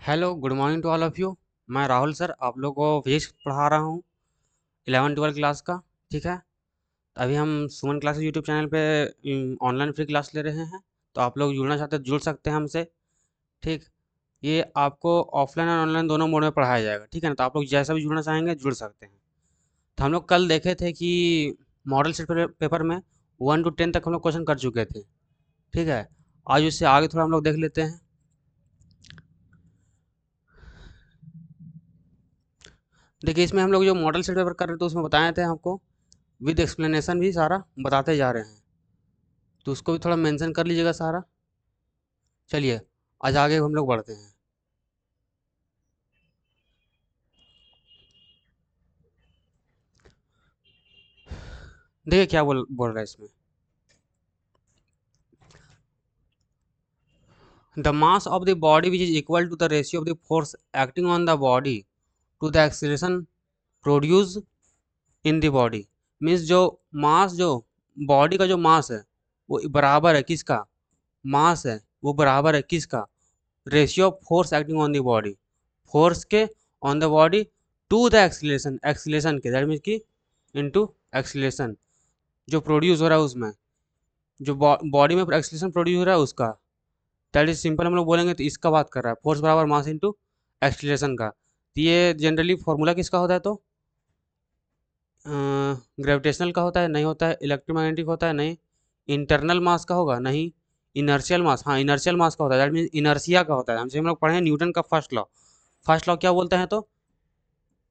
Hello, good morning to all of you. मैं Rahul sir आप लोगों को फिजिक्स पढ़ा रहा हूँ 11-12 क्लास का। ठीक है। अभी हम सुमन क्लासेस यूट्यूब चैनल पे ऑनलाइन फ्री क्लास ले रहे हैं, तो आप लोग जुड़ना चाहते हैं जुड़ सकते हैं हमसे। ठीक। ये आपको ऑफलाइन और ऑनलाइन दोनों मोड में पढ़ाया जाएगा, ठीक है ना। तो आप लोग जैसा भी जुड़ना चाहेंगे जुड़ सकते हैं। तो हम लोग कल देखे थे कि मॉडल सेट पेपर में 1 to 10 तक हम लोग क्वेश्चन कर चुके थे। ठीक है। आज उससे आगे थोड़ा हम लोग देख लेते हैं। देखिए, इसमें हम लोग जो मॉडल सेट पेपर कर रहे थे उसमें बताए थे आपको, विद एक्सप्लेनेशन भी सारा बताते जा रहे हैं, तो उसको भी थोड़ा मेंशन कर लीजिएगा सारा। चलिए, आज आगे हम लोग बढ़ते हैं। देखिए क्या बोल बोल रहा है इसमें। The mass of the body which is equal to the ratio of the force acting on the body to the acceleration produce in the body. Means जो मास, जो बॉडी का जो मास है वो बराबर है किसका, मास है वो बराबर है किसका, ratio of force acting on the body, force के on the body to the acceleration, acceleration के, दैट मीन्स की इनटू एक्सीलरेशन जो प्रोड्यूस हो रहा है उसमें, जो बॉडी में एक्सीलरेशन प्रोड्यूस हो रहा है उसका। दैट इज सिंपल हम लोग बोलेंगे तो इसका बात कर रहा है, फोर्स बराबर मास इनटू एक्सीलरेशन का। तो ये जनरली फॉर्मूला किसका होता है, तो ग्रेविटेशनल का होता है, नहीं होता है, इलेक्ट्रोमैग्नेटिक होता है, नहीं, इंटरनल मास का होगा, नहीं, इनर्शियल मास, हाँ इनर्शियल मास का होता है, दैट मीन्स इनर्शिया का होता है। हमसे हम लोग पढ़े हैं न्यूटन का फर्स्ट लॉ। फर्स्ट लॉ क्या बोलते हैं, तो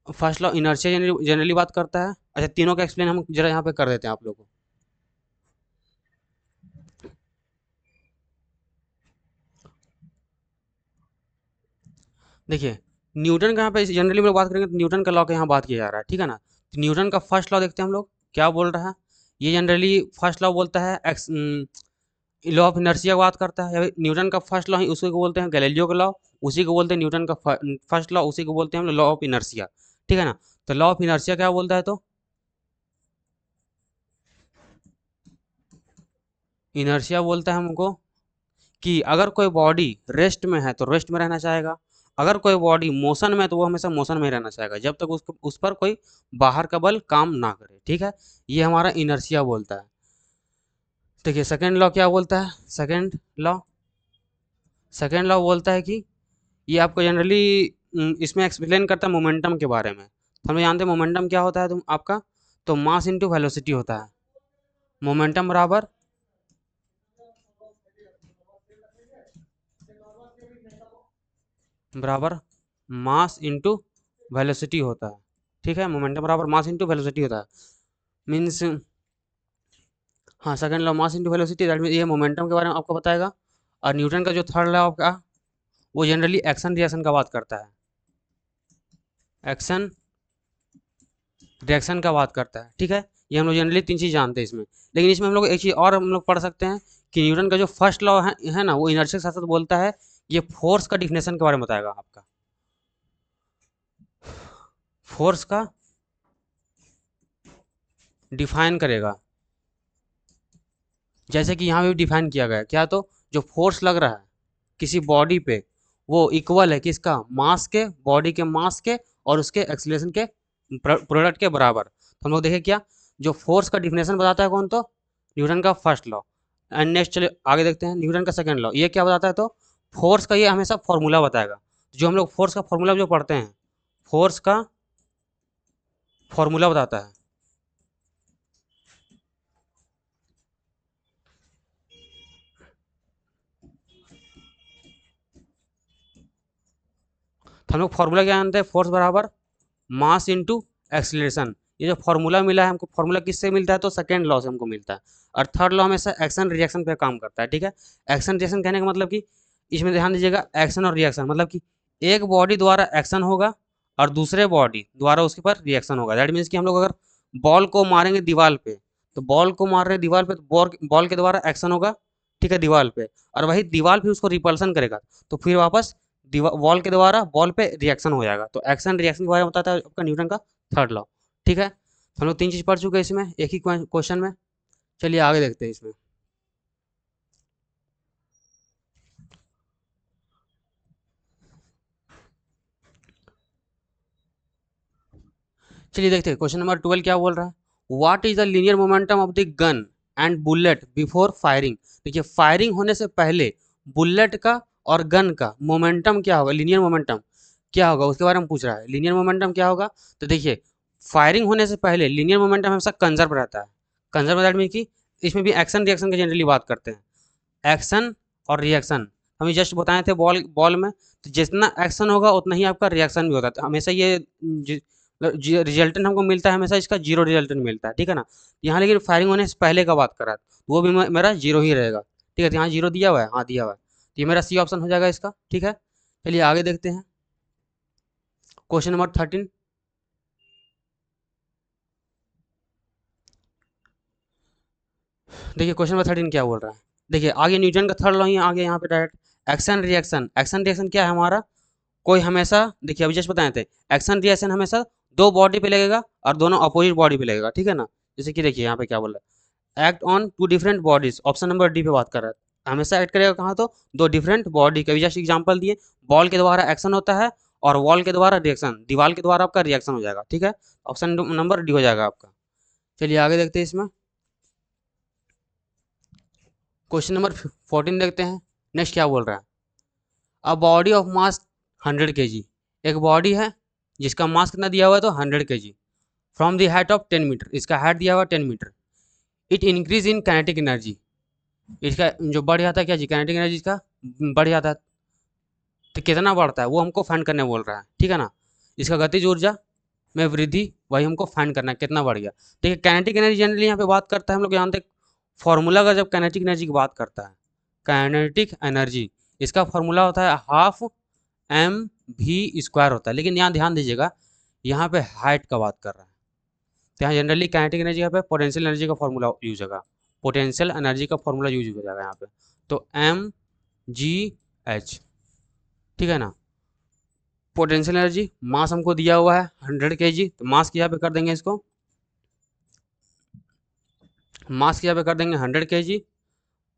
फर्स्ट लॉ इनर्शिया जनरली बात करता है। अच्छा, तीनों का एक्सप्लेन हम जरा यहाँ पे कर देते हैं आप लोगों को। देखिए, न्यूटन का यहाँ पे जनरली हम लोग बात करेंगे तो न्यूटन का लॉ का यहाँ बात किया जा रहा है, ठीक है ना। तो न्यूटन का फर्स्ट लॉ देखते हैं हम लोग क्या बोल रहा है। ये जनरली फर्स्ट लॉ बोलता है एक्स, लॉ ऑफ इनर्शिया की बात करता है। न्यूटन का फर्स्ट लॉ ही उसी को बोलते हैं गैलीलियो का लॉ, उसी को बोलते हैं न्यूटन का फर्स्ट लॉ, उसी को बोलते हैं हम लॉ ऑफ इनर्शिया, ठीक है ना। तो लॉ ऑफ इनर्शिया क्या बोलता है, तो इनर्शिया बोलता है हमको कि अगर कोई बॉडी रेस्ट में है तो रेस्ट में रहना चाहेगा, अगर कोई बॉडी मोशन में है तो वो हमेशा मोशन में ही रहना चाहेगा जब तक उसको उस पर कोई बाहर का बल काम ना करे, ठीक है। ये हमारा इनर्शिया बोलता है। देखिए सेकेंड लॉ क्या बोलता है, लॉ सेकेंड लॉ बोलता है कि ये आपको जनरली इसमें एक्सप्लेन करता है मोमेंटम के बारे में। तो हम जानते हैं मोमेंटम क्या होता है, तुम आपका, तो मास इंटू वेलोसिटी होता है। मोमेंटम बराबर बराबर मास इंटू वेलोसिटी होता है, ठीक है। मोमेंटम बराबर मास इंटू वेलोसिटी होता है, मीन्स, हाँ second law mass into velocity, that mean ये मोमेंटम के बारे में आपको बताएगा। और न्यूटन का जो थर्ड लॉ आपका, वो जनरली एक्शन रिएक्शन का बात करता है, एक्शन रिएक्शन का बात करता है, ठीक है। ये हम लोग जनरली तीन चीज़ जानते हैं इसमें। लेकिन इसमें हम लोग एक चीज़ और हम लोग पढ़ सकते हैं कि न्यूटन का जो फर्स्ट लॉ है ना, वो इनर्शिया के साथ साथ बोलता है, ये फोर्स का डिफिनेशन के बारे में बताएगा आपका, फोर्स का डिफाइन करेगा। जैसे कि यहाँ पे भी डिफाइन किया गया है क्या, तो जो फोर्स लग रहा है किसी बॉडी पे वो इक्वल है किसका, मास के, बॉडी के मास के और उसके एक्सीलरेशन के प्रोडक्ट के बराबर। तो हम लोग देखें क्या, जो फोर्स का डिफिनेशन बताता है कौन, तो न्यूटन का फर्स्ट लॉ। एंड नेक्स्ट चलिए आगे देखते हैं न्यूटन का सेकंड लॉ, ये क्या बताता है, तो फोर्स का ये हमेशा फॉर्मूला बताएगा। जो हम लोग फोर्स का फॉर्मूला जो पढ़ते हैं, फोर्स का फॉर्मूला बताता है। तो हम लोग फॉर्मूला क्या जानते हैं, फोर्स बराबर मास इंटू एक्सीलरेशन। ये जो फॉर्मूला मिला है हमको, फॉर्मूला किससे मिलता है, तो सेकेंड लॉ से हमको मिलता है। और थर्ड लॉ हमेशा एक्शन रिएक्शन पे काम करता है, ठीक है। एक्शन रिएक्शन कहने का मतलब कि इसमें ध्यान दीजिएगा, एक्शन और रिएक्शन मतलब कि एक बॉडी द्वारा एक्शन होगा और दूसरे बॉडी द्वारा उसके पर रिएक्शन होगा। दैट मीन्स कि हम लोग अगर बॉल को मारेंगे दीवार पे, तो बॉल को मार रहे दीवार पे, तो बॉल के द्वारा एक्शन होगा, ठीक है, दीवार पे, और वही दीवार फिर उसको रिपल्सन करेगा, तो फिर वापस वॉल के द्वारा बॉल पे रिएक्शन हो जाएगा। तो एक्शन रिएक्शन के बारे में बताता है आपका न्यूटन का थर्ड लॉ, ठीक है। तो हम लोग तीन चीज़ पढ़ चुके हैं इसमें एक ही क्वेश्चन में। चलिए आगे देखते हैं इसमें। चलिए देखते हैं क्वेश्चन नंबर 12 क्या बोल रहा है। What is the linear momentum of the gun and bullet before firing. देखिए फायरिंग होने से पहले बुलेट का और गन का मोमेंटम क्या होगा, लीनियर मोमेंटम क्या होगा उसके बारे में पूछ रहा है। लीनियर मोमेंटम क्या होगा, तो देखिए फायरिंग होने से पहले लीनियर मोमेंटम हमेशा कंजर्व रहता है। कंजर्व दैट मीन कि इसमें भी एक्शन रिएक्शन की जनरली बात करते हैं। एक्शन और रिएक्शन हम जस्ट बताए थे बॉल बॉल में, तो जितना एक्शन होगा उतना ही आपका रिएक्शन भी होता है। तो हमेशा ये रिजल्टेंट हमको मिलता है, हमेशा इसका जीरो रिजल्टेंट मिलता है, ठीक है ना। यहाँ लेकिन फायरिंग होने से पहले का बात कर रहा है, तो वो भी मेरा जीरो ही रहेगा, ठीक है। तो यहाँ जीरो दिया हुआ है, हाँ दिया हुआ है, तो ये मेरा सी ऑप्शन हो जाएगा इसका, ठीक है। चलिए आगे देखते हैं क्वेश्चन नंबर 13। देखिए क्वेश्चन नंबर 13 क्या बोल रहा है। देखिए आगे न्यूटन का थर्ड लॉ ही आगे यहाँ पे direct action reaction. Action reaction क्या है हमारा, कोई हमेशा, देखिए अभी जस्ट बताए थे, एक्शन रिएक्शन हमेशा दो बॉडी पे लगेगा और दोनों अपोजिट बॉडी पे लगेगा, ठीक है ना। जैसे कि देखिए यहाँ पे क्या बोल रहा है, act on two different bodies, option number D पे बात कर रहा है। हमेशा एक्ट करेगा कहाँ, तो दो डिफरेंट बॉडी का। जस्ट एग्जाम्पल दिए, बॉल के द्वारा एक्शन होता है और वॉल के द्वारा रिएक्शन, दीवार के द्वारा आपका रिएक्शन हो जाएगा, ठीक है। ऑप्शन नंबर डी हो जाएगा आपका। चलिए आगे देखते हैं इसमें क्वेश्चन नंबर 14 देखते हैं। नेक्स्ट क्या बोल रहा है, a body of mass 100 kg। एक बॉडी है जिसका मास कितना दिया हुआ है, तो 100 kg, from the height of 10 metre. इसका हाइट दिया हुआ है 10 metre. It increase in kinetic energy. इसका जो बढ़ जाता है क्या जी, काइनेटिक एनर्जी इसका बढ़ जाता है। तो कितना बढ़ता है वो हमको फाइंड करने बोल रहा है, ठीक है ना। इसका गतिज ऊर्जा में वृद्धि वही हमको फाइंड करना है, कितना बढ़ गया। देखिए काइनेटिक एनर्जी जनरली यहाँ पे बात करता है, हम लोग जानते हैं फॉर्मूला का, जब काइनेटिक एनर्जी की बात करता है, काइनेटिक एनर्जी इसका फॉर्मूला होता है हाफ एम भी स्क्वायर होता है। लेकिन यहाँ ध्यान दीजिएगा, यहाँ पे हाइट का बात कर रहा है, तो यहाँ जनरली काइनेटिक एनर्जी यहाँ पे पोटेंशियल एनर्जी का फॉर्मूला यूज होगा, पोटेंशियल एनर्जी का फॉर्मूला यूज हो जाएगा यहाँ पे, तो एम जी एच, ठीक है ना। पोटेंशियल एनर्जी, मास हमको दिया हुआ है 100 kg, तो मास की यहाँ पे कर देंगे इसको, मास की यहाँ पे कर देंगे 100 kg।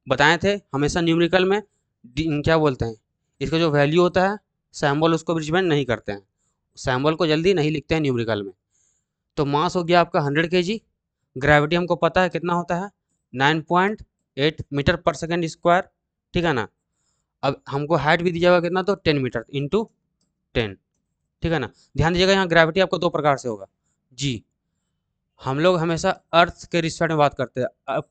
बताए थे हमेशा न्यूमेरिकल में क्या बोलते हैं, इसका जो वैल्यू होता है सैम्बल उसको रिप्रेजेंट नहीं करते हैं, सैम्बल को जल्दी नहीं लिखते हैं न्यूमेरिकल में। तो मास हो गया आपका 100 kg। ग्रेविटी हमको पता है कितना होता है, 9.8 मीटर पर सेकेंड स्क्वायर, ठीक है ना। अब हमको हाइट भी दिया हुआ कितना, तो 10 मीटर इंटू 10, ठीक है ना। ध्यान दीजिएगा यहाँ ग्रेविटी आपको दो प्रकार से होगा जी। हम लोग हमेशा अर्थ के रिस्पेक्ट में बात करते हैं। अब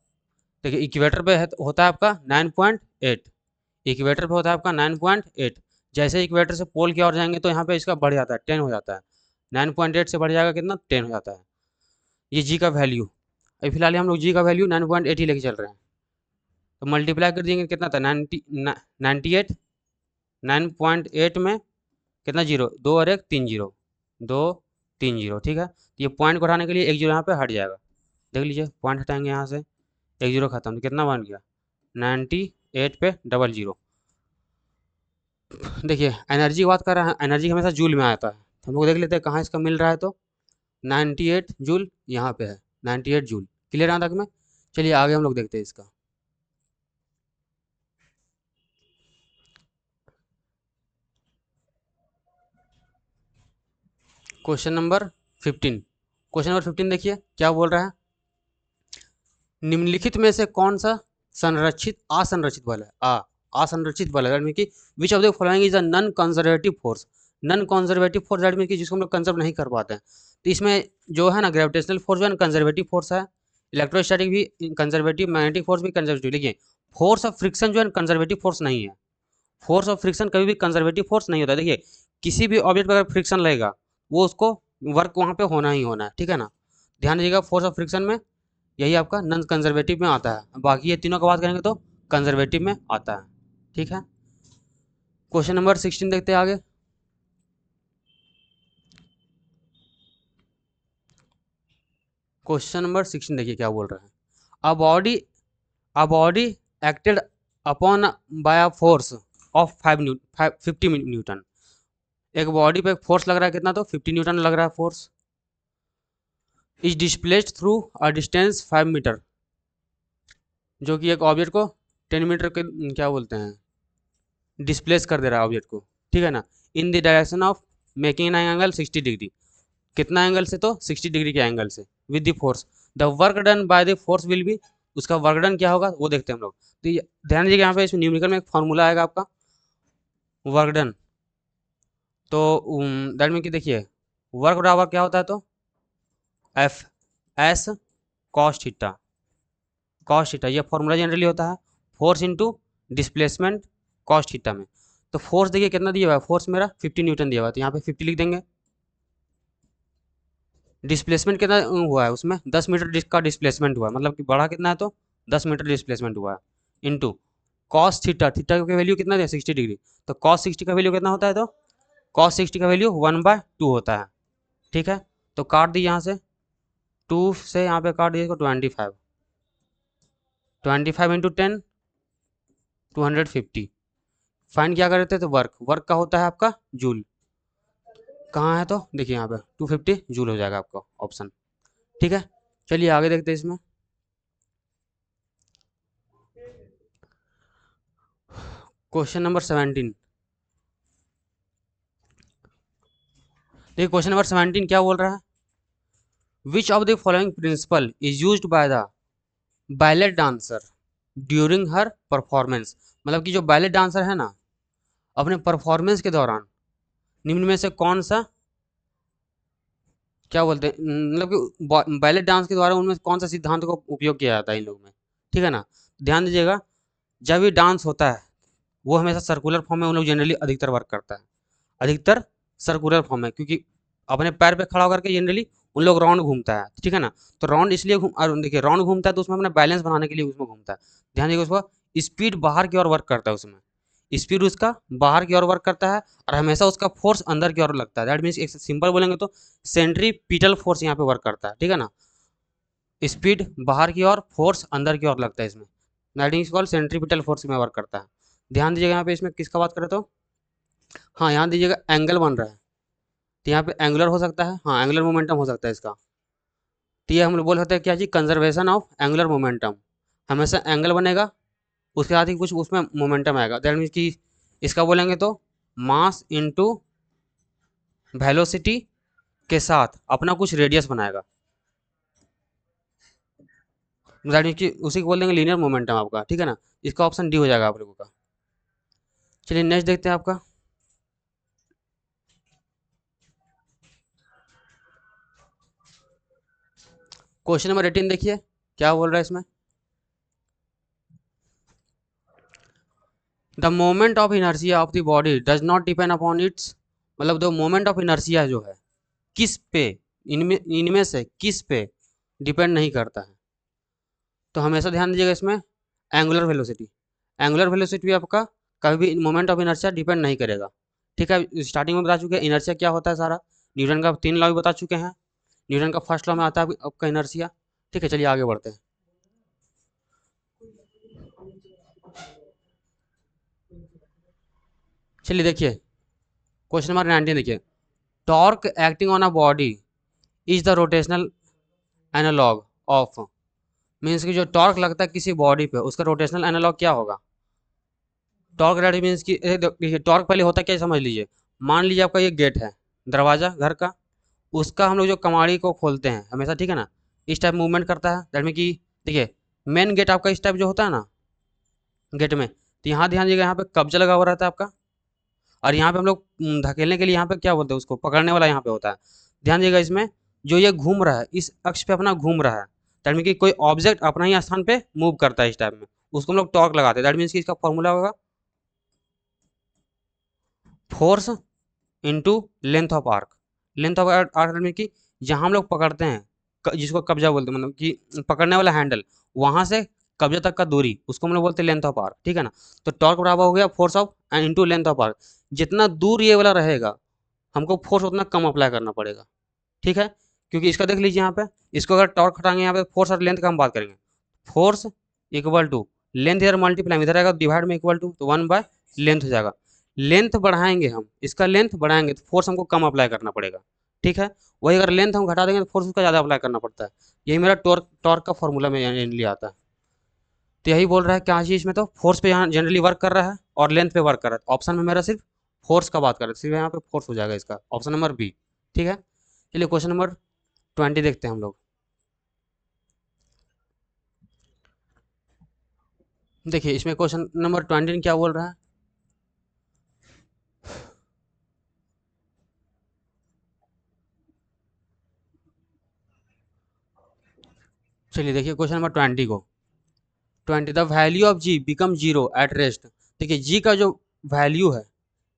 देखिए इक्वेटर पे होता है आपका 9.8, इक्वेटर पे होता है आपका 9.8। जैसे इक्वेटर से पोल की ओर जाएंगे तो यहाँ पे इसका बढ़ जाता है, 10 हो जाता है। 9.8 से बढ़ जाएगा कितना, 10 हो जाता है। ये जी का वैल्यू, अभी फिलहाल हम लोग जी का वैल्यू 9.8 ही लेके चल रहे हैं, तो मल्टीप्लाई कर देंगे कितना था 98, 9.8 में कितना जीरो, दो और एक तीन जीरो, दो तीन जीरो, ठीक है। तो ये पॉइंट को हटाने के लिए एक जीरो यहाँ पे हट जाएगा, देख लीजिए पॉइंट हटाएंगे यहाँ से, एक जीरो खत्म, तो कितना बन गया 98 पे डबल जीरो। देखिए एनर्जी की बात कर रहे हैं, एनर्जी हमेशा जूल में आता है, तो हम लोग देख लेते हैं कहाँ इसका मिल रहा है, तो 98 जूल यहाँ पे है, 98 जूल। क्लियर यहाँ तक में। चलिए आगे हम लोग देखते हैं इसका क्वेश्चन नंबर 15। क्वेश्चन नंबर 15 देखिए क्या बोल रहा है, निम्नलिखित में से कौन सा संरक्षित असंरक्षित बल है, असंरक्षित बल है, दैट मीन कि विच of the following is a non conservative force. Non conservative force that mean कि जिसको हम लोग कंजर्व नहीं कर पाते हैं। तो इसमें जो है ना ग्रेविटेशनल फोर्स जो है कंजर्वेटिव फोर्स है, इलेक्ट्रोस्टैटिक भी कंजर्वेटिव, मैग्नेटिक फोर्स भी कंजर्वेटिव। लेकिन फोर्स ऑफ फ्रिक्शन जो है कंजर्वेटिव फोर्स नहीं है, फोर्स ऑफ फ्रिक्शन कभी भी कंजर्वेटिव फोर्स नहीं होता। देखिए किसी भी ऑब्जेक्ट पर अगर फ्रिक्शन लगेगा वो उसको वर्क वहाँ पे होना ही होना है, ठीक है ना। ध्यान दीजिएगा फोर्स ऑफ फ्रिक्शन में यही आपका नॉन कंजर्वेटिव में आता है, बाकी ये तीनों का बात करेंगे तो कंजर्वेटिव में आता है, ठीक है। क्वेश्चन नंबर 16 देखते हैं आगे। क्वेश्चन नंबर 16 देखिए क्या बोल रहा है, a body acted upon bye a force of 50 Newton. एक बॉडी पे फोर्स लग रहा है कितना, तो 50 न्यूटन लग रहा है force. Is displaced through a distance 5 metre, जो कि एक ऑब्जेक्ट को 10 मीटर के क्या बोलते हैं डिस्प्लेस कर दे रहा है ऑब्जेक्ट को, ठीक है ना। In the direction of making an angle 60 degree. कितना एंगल से, तो 60 डिग्री के एंगल से with the force. The work done by the force will be, उसका वर्क डन क्या होगा वो देखते हैं हम लोग। तो ध्यान दीजिएगा यहाँ पे इसमें न्यूमेरिकल में एक फॉर्मूला आएगा आपका वर्क डन। तो दैट मीन कि देखिए वर्क बराबर क्या होता है, तो F S cos theta, cos theta ये फॉर्मूला जनरली होता है force into displacement cos theta में। तो फोर्स देखिए कितना दिया हुआ है, फोर्स मेरा 50 न्यूटन दिया हुआ है, तो यहाँ पे 50 लिख देंगे। डिस्प्लेसमेंट कितना हुआ है उसमें, 10 मीटर का डिस्प्लेसमेंट हुआ है, मतलब कि बढ़ा कितना है, तो 10 मीटर डिस्प्लेसमेंट हुआ है, इंटू कॉस थीटा, थीटा का वैल्यू कितना दिया 60 डिग्री, तो कॉस 60 का वैल्यू कितना होता है, तो कॉस 60 का वैल्यू 1/2 होता है। ठीक है, तो काट दी यहाँ से 2 से यहाँ पे काट दिए 25, 25 इंटू 10 250। फाइन क्या कर रहे थे, तो वर्क, वर्क का होता है आपका जूल, कहाँ है तो देखिए यहाँ पे 250 जूल हो जाएगा आपका ऑप्शन। ठीक है, चलिए आगे देखते हैं इसमें। क्वेश्चन नंबर 17, देखिए क्वेश्चन नंबर 17 क्या बोल रहा है, which of the following principle is used by the ballet dancer during her performance. मतलब कि जो बैलेट डांसर है ना, अपने परफॉर्मेंस के दौरान निम्न में से कौन सा, क्या बोलते हैं, मतलब कि बैलेट डांस के द्वारा उनमें कौन सा सिद्धांत को उपयोग किया जाता है इन लोग में। ठीक है ना, ध्यान दीजिएगा, जब ये डांस होता है वो हमेशा सर्कुलर फॉर्म में उन लोग जनरली अधिकतर वर्क करता है, अधिकतर सर्कुलर फॉर्म में, क्योंकि अपने पैर पे खड़ा होकर के जनरली उन लोग राउंड घूमता है। ठीक है ना, तो राउंड इसलिए देखिए राउंड घूमता है तो उसमें अपना बैलेंस बनाने के लिए उसमें घूमता है। ध्यान दीजिएगा, उसको स्पीड बाहर की ओर वर्क करता है, उसमें स्पीड उसका बाहर की ओर वर्क करता है और हमेशा उसका फोर्स अंदर की ओर लगता है। दैट मीन्स एक सिंपल बोलेंगे तो सेंट्रीपिटल फोर्स यहाँ पे वर्क करता है। ठीक है ना, स्पीड बाहर की ओर, फोर्स अंदर की ओर लगता है इसमें, that is called centripetal force में वर्क करता है। ध्यान दीजिएगा यहाँ पे इसमें किसका बात करें तो, हाँ यहाँ दीजिएगा एंगल बन रहा है, तो यहाँ पे एंगुलर हो सकता है, हाँ एंगुलर मोमेंटम हो सकता है इसका। तो ये हम लोग बोल सकते हैं क्या जी, कंजर्वेशन ऑफ एंगुलर मोमेंटम, हमेशा एंगल बनेगा उसके साथ ही कुछ उसमें मोमेंटम आएगा। दैट मीन्स कि इसका बोलेंगे तो मास इनटू वेलोसिटी के साथ अपना कुछ रेडियस बनाएगा, दैट मीन्स कि उसी को बोल देंगे लीनियर मोमेंटम आपका। ठीक है ना, इसका ऑप्शन डी हो जाएगा आप लोगों का। चलिए नेक्स्ट देखते हैं आपका, क्वेश्चन नंबर 18 देखिए क्या बोल रहा है इसमें, the moment of inertia of the body does not depend upon its, मतलब द मोमेंट ऑफ इनर्शिया जो है किस पे, इनमें से किस पे डिपेंड नहीं करता है। तो हमेशा ध्यान दीजिएगा इसमें एंगुलर वेलोसिटी, एंगुलर वेलोसिटी भी आपका कभी भी मोमेंट ऑफ इनर्शिया डिपेंड नहीं करेगा। ठीक है, स्टार्टिंग में बता चुके हैं इनर्शिया क्या होता है सारा, न्यूटन का 3 लॉ भी बता चुके हैं, न्यूटन का फर्स्ट लॉ में आता है आपका इनर्शिया। ठीक है, चलिए आगे बढ़ते हैं। चलिए देखिए क्वेश्चन नंबर 19 देखिए, torque acting on a body is the rotational analogue of, means कि जो टॉर्क लगता है किसी बॉडी पे उसका रोटेशनल एनालॉग क्या होगा। टॉर्क रेट मीन्स कि देखिए टॉर्क पहले होता क्या समझ लीजिए, मान लीजिए आपका ये गेट है, दरवाजा घर का, उसका हम लोग जो कमाड़ी को खोलते हैं हमेशा, ठीक है ना, इस टाइप मूवमेंट करता है। दैट मीन कि देखिए मेन गेट आपका इस टाइप जो होता है ना गेट में, तो यहाँ ध्यान दीजिएगा यहाँ पे कब्जा लगा हुआ रहता है आपका, और यहाँ पे हम लोग धकेलने के लिए यहाँ पे क्या बोलते हैं उसको, पकड़ने वाला यहाँ पे होता है। ध्यान दीजिएगा इसमें जो ये घूम रहा है इस अक्ष पे अपना घूम रहा है, दैट मीन कि कोई ऑब्जेक्ट अपना ही स्थान पे मूव करता है इस टाइप में, उसको हम लोग टॉर्क लगाते हैं। दैट मीन्स कि इसका फॉर्मूला होगा force into length of arc, length of arc में कि जहाँ हम लोग पकड़ते हैं जिसको कब्जा बोलते हैं, मतलब कि पकड़ने वाला हैंडल, वहाँ से कब्जा तक का दूरी उसको हम लोग बोलते हैं लेंथ ऑफ आर्क। ठीक है ना, तो टॉर्क बराबर हो गया force of into length of arc, जितना दूर ये वाला रहेगा हमको फोर्स उतना कम अप्लाई करना पड़ेगा। ठीक है, क्योंकि इसका देख लीजिए यहाँ पे, इसको अगर टॉर्क हटाएंगे यहाँ पे फोर्स और लेंथ का हम बात करेंगे, फोर्स इक्वल टू लेंथ इधर मल्टीप्लाई इधर आएगा डिवाइड में इक्वल टू, तो 1/लेंथ हो जाएगा। लेंथ बढ़ाएंगे हम, इसका लेंथ बढ़ाएंगे तो फोर्स हमको कम अप्लाई करना पड़ेगा। ठीक है, वही अगर लेंथ हम घटा देंगे तो फोर्स उसका ज़्यादा अप्लाई करना पड़ता है। यही मेरा टॉर्क टॉर्क का फॉर्मूला में जनरली आता है। तो यही बोल रहा है क्या चीज़ में, तो फोर्स पे यहाँ जनरली वर्क कर रहा है और लेंथ पे वर्क कर रहा है। ऑप्शन में मेरा सिर्फ फोर्स का बात कर रहा है, सिर्फ यहाँ पे फोर्स हो जाएगा इसका ऑप्शन नंबर बी। ठीक है, चलिए क्वेश्चन नंबर 20 देखते हैं हम लोग। देखिए इसमें क्वेश्चन नंबर 20 क्या बोल रहा है। चलिए देखिए क्वेश्चन नंबर 20 को। 20 the value of G become zero at rest. देखिए जी का जो वैल्यू है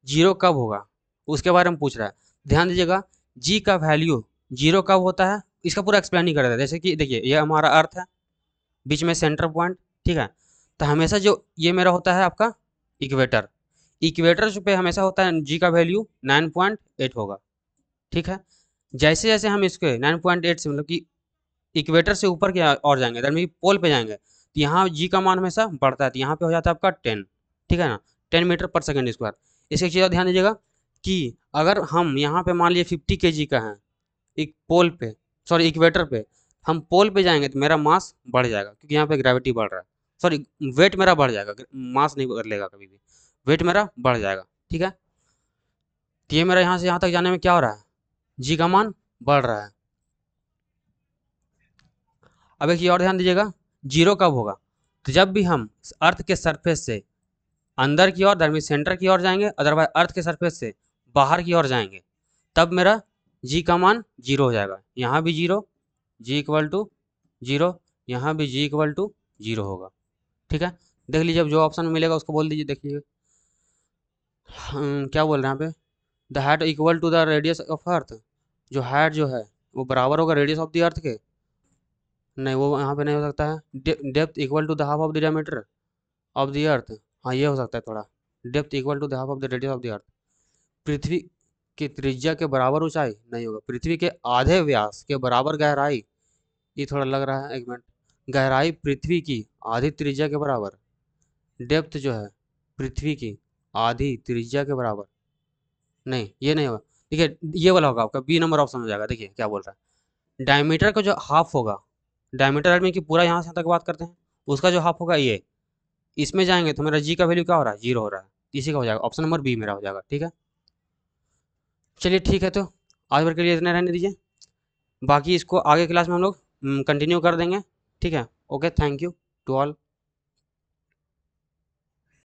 जीरो कब होगा उसके बारे में पूछ रहा है। ध्यान दीजिएगा, जी का वैल्यू जीरो कब होता है इसका पूरा एक्सप्लेन नहीं कर रहा है। जैसे कि देखिए ये हमारा अर्थ है, बीच में सेंटर पॉइंट, ठीक है। तो हमेशा जो ये मेरा होता है आपका इक्वेटर, इक्वेटर पे हमेशा होता है जी का वैल्यू 9.8 होगा, ठीक है। जैसे जैसे हम इसके 9.8 से मतलब कि इक्वेटर से ऊपर के और जाएंगे, दैट मीन पोल पे जाएंगे, तो यहाँ जी का मान हमेशा बढ़ता है, तो यहाँ पे हो जाता है आपका 10, ठीक है ना, 10 मीटर पर सेकेंड स्क्वायर। इसकी चीज़ ध्यान दीजिएगा कि अगर हम यहाँ पे मान लीजिए 50 kg का है एक पोल पे, सॉरी इक्वेटर पे, हम पोल पे जाएंगे तो मेरा मास बढ़ जाएगा क्योंकि यहाँ पे ग्रेविटी बढ़ रहा है, सॉरी वेट मेरा बढ़ जाएगा, मास नहीं बदलेगा कभी भी, वेट मेरा बढ़ जाएगा, ठीक है। तो ये मेरा यहाँ से यहाँ तक जाने में क्या हो रहा है, जी का मान बढ़ रहा है। अब एक चीज़ और ध्यान दीजिएगा, जीरो कब होगा, तो जब भी हम अर्थ के सरफेस से अंदर की ओर दैट मीन सेंटर की ओर जाएंगे, अदरवाइज अर्थ के सरफेस से बाहर की ओर जाएंगे, तब मेरा जी का मान जीरो हो जाएगा। यहाँ भी zero, g equal to zero, यहाँ भी जी इक्वल टू जीरो होगा, ठीक है। देख लीजिए अब जो ऑप्शन मिलेगा उसको बोल दीजिए। देखिए क्या बोल रहे हैं यहाँ पे, the height equal to the radius of earth, जो हाइट जो है वो बराबर होगा रेडियस ऑफ द अर्थ के, नहीं वो यहाँ पे नहीं हो सकता है। Depth equal to the half of the diameter of the earth, हाँ ये हो सकता है थोड़ा, depth equal to the half of the radius of the earth. पृथ्वी की त्रिज्या के बराबर ऊंचाई नहीं होगा, पृथ्वी के आधे व्यास के बराबर गहराई, ये थोड़ा लग रहा है, एक मिनट, गहराई पृथ्वी की आधी त्रिज्या के बराबर, डेप्थ जो है पृथ्वी की आधी त्रिज्या के बराबर, नहीं ये नहीं होगा। देखिए ये वाला होगा आपका, बी नंबर ऑप्शन हो जाएगा। देखिए क्या बोल रहा है, डायमीटर का जो हाफ होगा, डायमीटर में कि पूरा यहाँ से तक बात करते हैं, उसका जो हाफ होगा ये, इसमें जाएंगे तो मेरा जी का वैल्यू क्या हो रहा है, जीरो हो रहा है, इसी का हो जाएगा, ऑप्शन नंबर बी मेरा हो जाएगा, ठीक है। चलिए ठीक है, तो आज भर के लिए इतने रहने दीजिए, बाकी इसको आगे क्लास में हम लोग कंटिन्यू कर देंगे, ठीक है। Okay, thank you to all.